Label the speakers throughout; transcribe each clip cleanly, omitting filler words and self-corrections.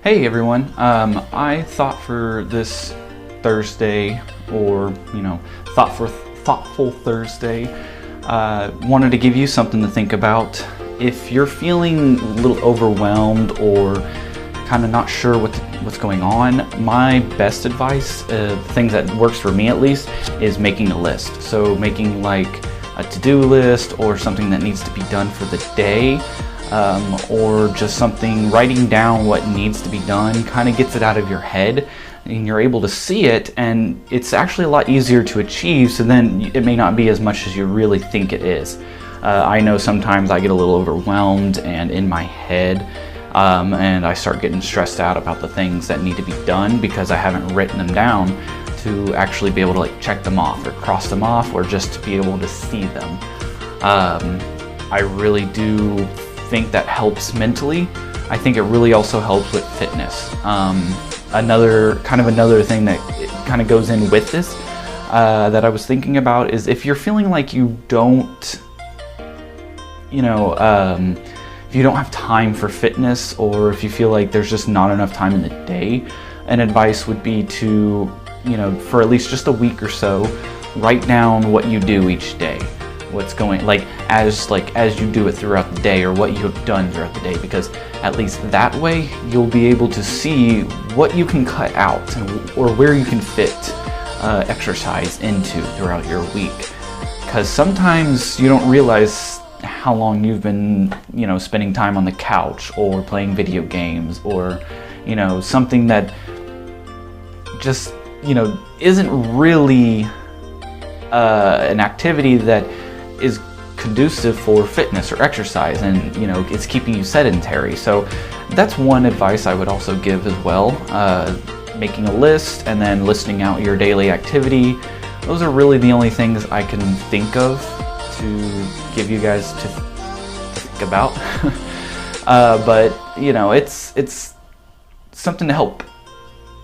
Speaker 1: Hey everyone, I thought for this Thursday, or thoughtful Thursday, wanted to give you something to think about. If you're feeling a little overwhelmed or kind of not sure what's going on, my best advice, things that works for me at least, is making a list. So making like a to-do list or something that needs to be done for the day. Or just something, writing down what needs to be done kind of gets it out of your head and you're able to see it, and it's actually a lot easier to achieve, so then it may not be as much as you really think it is. I know sometimes I get a little overwhelmed and in my head, and I start getting stressed out about the things that need to be done because I haven't written them down to actually be able to like check them off or cross them off, or just to be able to see them. I really do think that helps mentally. I think it really also helps with fitness. Another thing that kind of goes in with this that I was thinking about is if you're feeling like you don't, if you don't have time for fitness, or if you feel like there's just not enough time in the day, an advice would be to, for at least just a week or so, write down what you do each day. What's going, as you do it throughout the day, or what you have done throughout the day, because at least that way you'll be able to see what you can cut out or where you can fit exercise into throughout your week. Because sometimes you don't realize how long you've been spending time on the couch or playing video games, or something that just isn't really an activity that is conducive for fitness or exercise, and it's keeping you sedentary. So that's one advice I would also give as well. Making a list and then listing out your daily activity. Those are really the only things I can think of to give you guys to think about. But it's something to help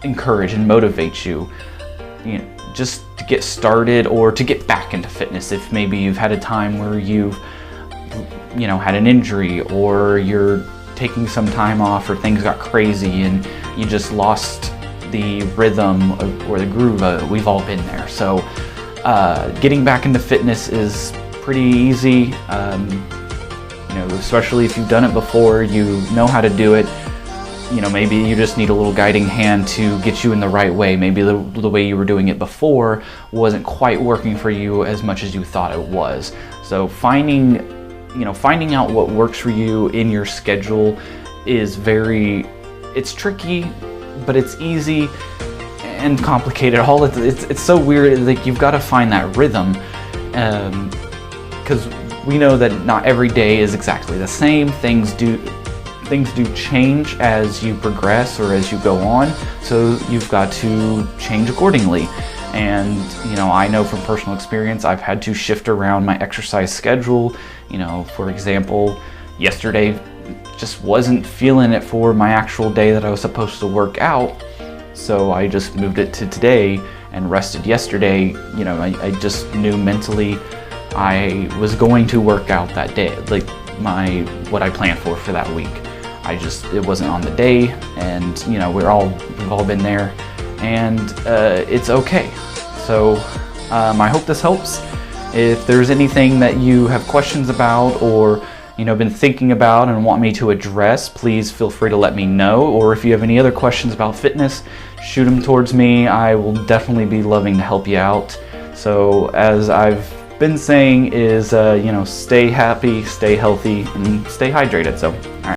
Speaker 1: encourage and motivate you, just to get started or to get back into fitness. If maybe you've had a time where you've had an injury, or you're taking some time off, or things got crazy and you just lost the rhythm or the groove. We've all been there. So getting back into fitness is pretty easy, especially if you've done it before, you know how to do it. Maybe you just need a little guiding hand to get you in the right way. Maybe the way you were doing it before wasn't quite working for you as much as you thought it was. So finding out what works for you in your schedule is it's tricky, but it's easy and complicated. It's so weird. Like, you've got to find that rhythm, because we know that not every day is exactly the same. Things do change as you progress or as you go on, so you've got to change accordingly. And I know from personal experience, I've had to shift around my exercise schedule. For example, yesterday just wasn't feeling it for my actual day that I was supposed to work out, so I just moved it to today and rested yesterday. I just knew mentally I was going to work out that day, like what I planned for that week. It wasn't on the day, and we've all been there, and it's okay. So I hope this helps. If there's anything that you have questions about, or been thinking about and want me to address, please feel free to let me know. Or if you have any other questions about fitness, shoot them towards me. I will definitely be loving to help you out. So as I've been saying is, stay happy, stay healthy, and stay hydrated. So, all right.